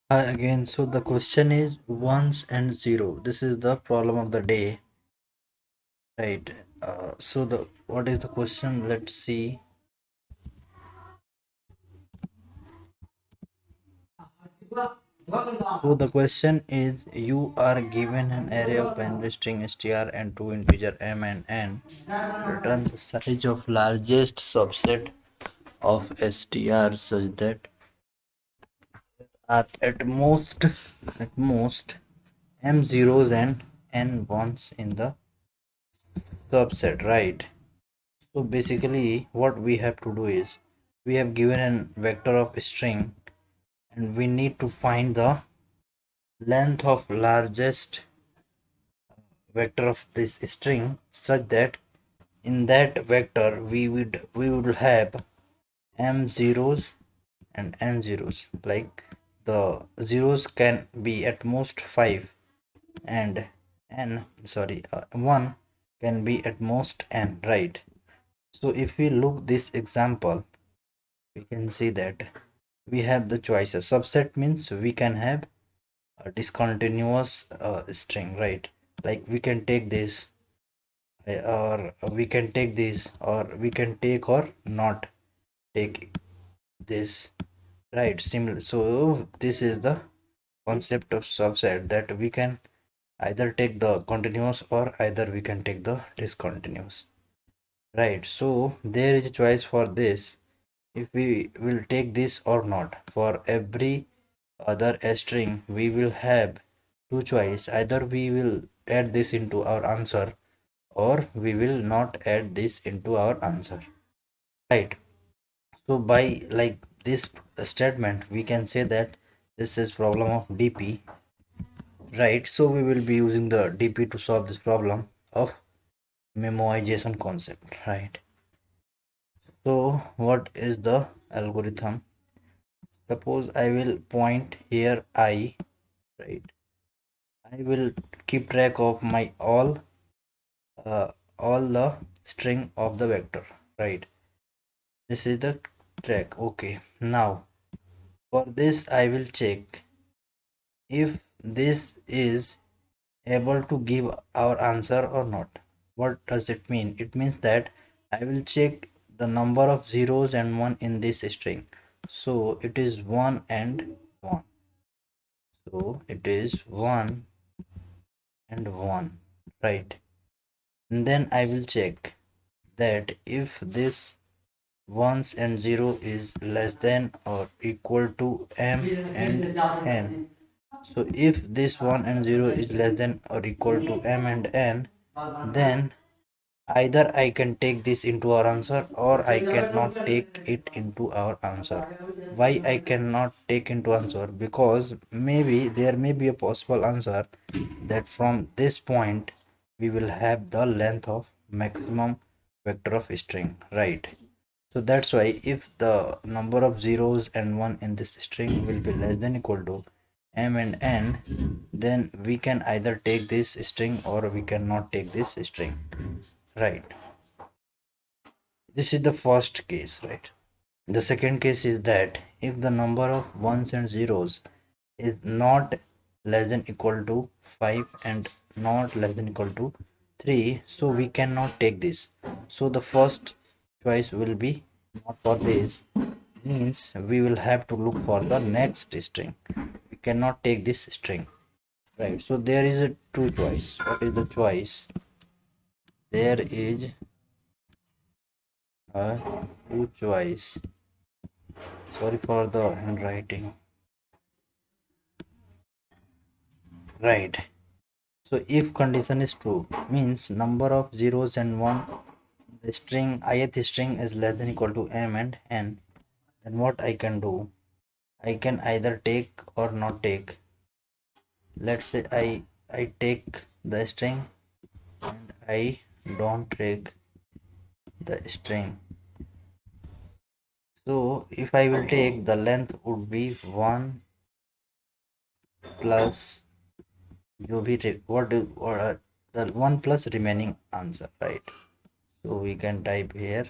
Hi again. So the question is ones and zero. This is the problem of the day, right? So the what is the question? Let's see. So the question is you are given an array of binary string str and two integer m and n. Return the size of largest subset of str such that are at most m zeros and n ones in the subset, right? So basically what we have to do is we have given an vector of string and we need to find the length of largest vector of this string such that in that vector we would have m zeros and n zeros, like the zeros can be at most 5 and n sorry 1 can be at most n, right? So if we look this example, we can see that we have the choices. Subset means we can have a discontinuous string, right? Like we can take this or we can take this or we can take or not take this, right? Similar. So this is the concept of subset, that we can either take the continuous or either we can take the discontinuous, right? So there is a choice for this, if we will take this or not. For every other string we will have two choice, either we will add this into our answer or we will not add this into our answer, right? So by like this statement we can say that this is problem of dp, right? So we will be using the dp to solve this problem of memoization concept, right? So what is the algorithm? Suppose I will point here I, right? I will keep track of my uh, all the string of the vector, right? This is the track. Okay, now for this I will check if this is able to give our answer or not. What does it mean? It means that I will check the number of zeros and one in this string. So it is 1 and 1. So it is 1 and 1, right? And then I will check that if this ones and 0 is less than or equal to m and n. So if this 1 and 0 is less than or equal to m and n, then either I can take this into our answer or I cannot take it into our answer. Why I cannot take into answer? Because maybe there may be a possible answer that from this point we will have the length of maximum vector of string, right? So that's why if the number of zeros and 1 in this string will be less than equal to m and n, then we can either take this string or we cannot take this string, right? This is the first case, right? The second case is that if the number of ones and zeros is not less than equal to 5 and not less than equal to 3, so we cannot take this. So the first choice will be not for this, means we will have to look for the next string. We cannot take this string, right? So there is a two choice. What is the choice? There is a two choice. Sorry for the handwriting, right? So if condition is true, means number of zeros and one, the string ith string is less than equal to m and n, then what I can do, I can either take or not take. Let's say I take the string and I don't take the string. So if I will take, the length would be 1 plus जो भी what the 1 plus remaining answer, right? So we can type here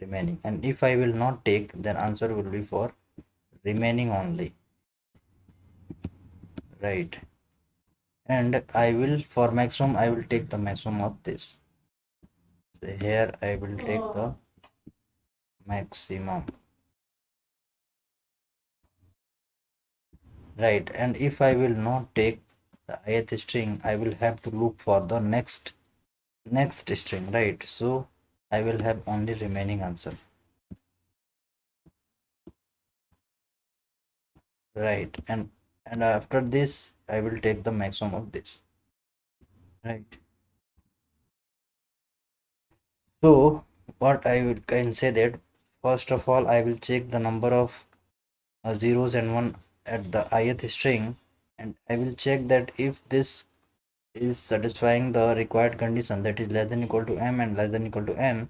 remaining, and if I will not take, then answer will be for remaining only. right? And I will, for maximum, I will take the maximum of this. So here I will take the maximum, right? And if I will not take the ith string, I will have to look for the next string, right? So I will have only remaining answer, right? And after this I will take the maximum of this, right? So what I would can say that first of all I will check the number of zeros and one at the ith string, and I will check that if this is satisfying the required condition, that is less than equal to m and less than equal to n,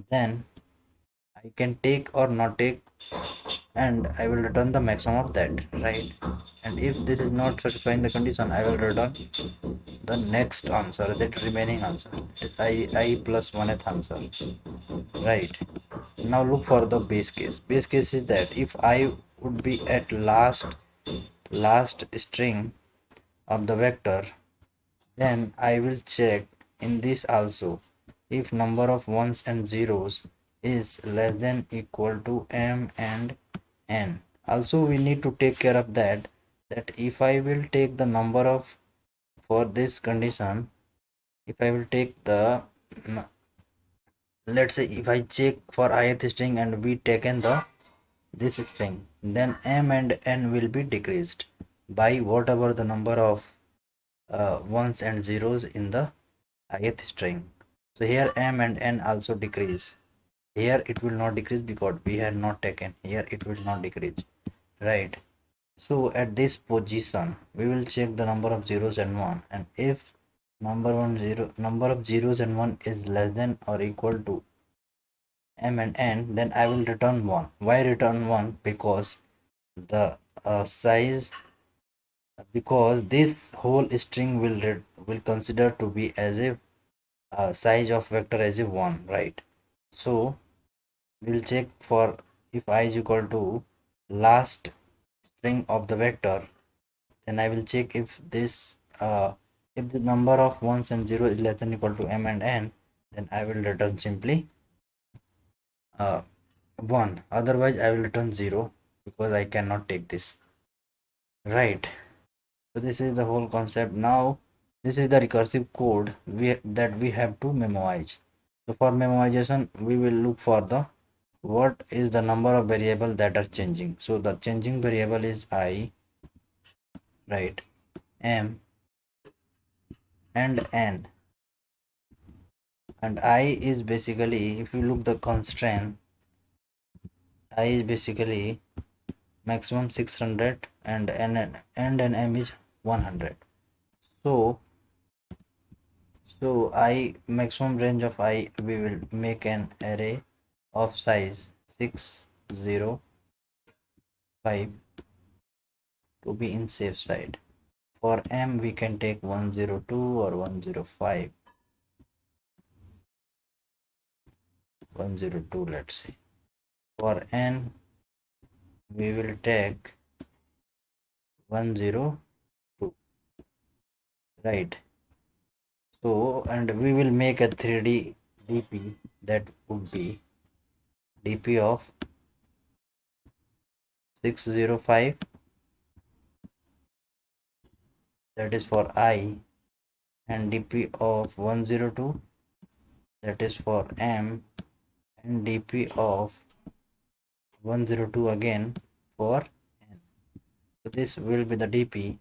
then I can take or not take, and I will return the maximum of that, right? And if this is not satisfying the condition, I will return the next answer, that remaining answer, I plus 1th answer, right? Now look for the base case. Base case is that if I would be at last string of the vector, then I will check in this also if number of ones and zeros is less than equal to m and n. Also we need to take care of that if I will take the number of, for this condition, if I will take the, let's say if I check for ith string and we taken the this string, then m and n will be decreased by whatever the number of ones and zeros in the ith string. So here m and n also decrease. Here it will not decrease because we had not taken. Here it will not decrease, right? So at this position we will check the number of zeros and one, and if number of zeros and one is less than or equal to m and n, then I will return 1. Why return 1? Because the size, because this whole string will consider to be as a size of vector as a 1, right? So we'll check for if I is equal to last string of the vector, then I will check if the number of ones and zero is less than equal to m and n, then I will return simply uh, 1. Otherwise I will return 0 because I cannot take this, right? So this is the whole concept. Now this is the recursive code that we have to memorize. So for memorization we will look for the what is the number of variable that are changing. So the changing variable is I, right, m and n, and I is basically, if you look the constraint, I is basically maximum 600 and n m is 100. So I maximum range of I, we will make an array of size 605 to be in safe side. For m we can take 102 or 105, 102 let's say. For n we will take 102, right? So and we will make a 3D dp, that would be dp of 605, that is for I, and dp of 102, that is for m, and dp of 102 again for n. So this will be the dp,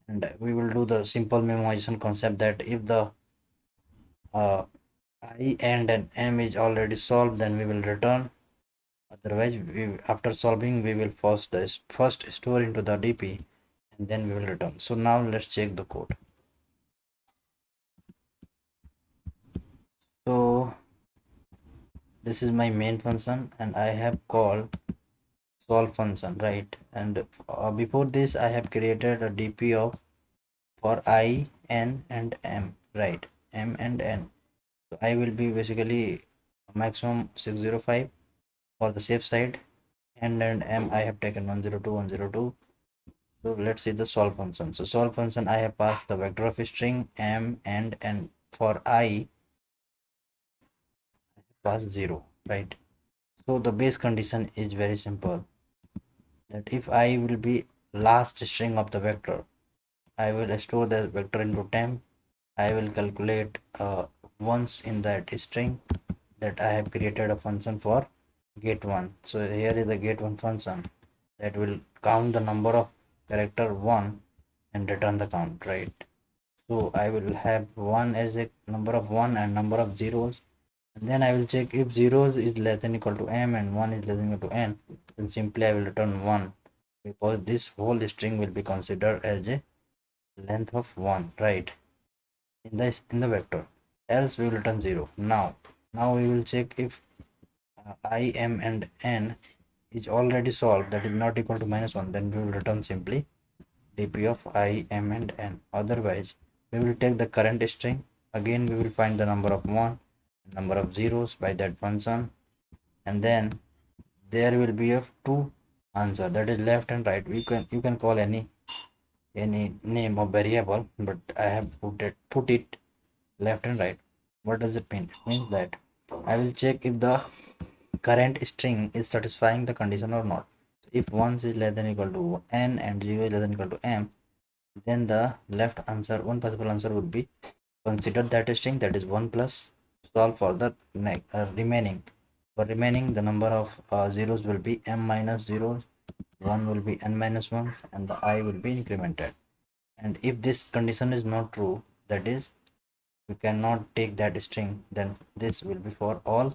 and we will do the simple memorization concept that if the uh, I and an m is already solved, then we will return. Otherwise after solving we will first store into the dp and then we will return. So now let's check the code. So this is my main function and I have called solve function, right? And before this I have created a dp of for I, n and m, right? M and n. So I will be basically maximum 605 for the safe side, n and m I have taken 102, 102, So let's see the solve function. So solve function, I have passed the vector of string m and n. For I pass 0, right? So the base condition is very simple, that if I will be last string of the vector, I will store the vector into temp. I will calculate once in that string, that I have created a function for get one. So here is the get one function that will count the number of character 1 and return the count, right? So I will have 1 as a number of 1 and number of zeros, and then I will check if zeros is less than equal to m and 1 is less than equal to n, then simply I will return 1, because this whole string will be considered as a length of 1, right, in the vector. Else we will return 0. Now we will check if I, m and n is already solved, that is not equal to -1, then we will return simply dp of I, m and n. Otherwise we will take the current string, again we will find the number of 1, number of zeros by that function, and then there will be a two answer, that is left and right. You can call any name of variable, but I have put it left and right. What does it mean? It means that I will check if the current string is satisfying the condition or not. If 1 is less than equal to n and 0 is less than equal to m, then the left answer, one possible answer would be consider that string, that is 1 plus, solve for the remaining. For remaining, the number of zeros will be m minus zeros, 1 will be n minus 1, and the I will be incremented. And if this condition is not true, that is you cannot take that string, then this will be for all,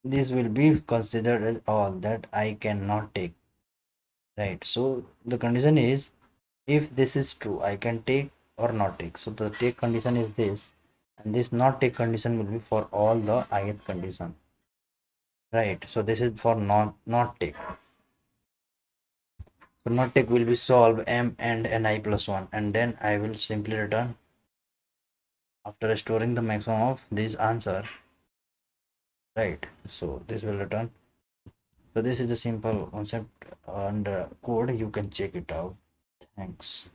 this will be considered as all that I cannot take, right? So the condition is, if this is true, I can take or not take. So the take condition is this, and this not take condition will be for all the ith condition, right? So this is for not take. So not take will be solve m and ni plus 1, and then I will simply return, after storing the maximum of this answer, right? So this will return. So this is the simple concept and code. You can check it out. Thanks.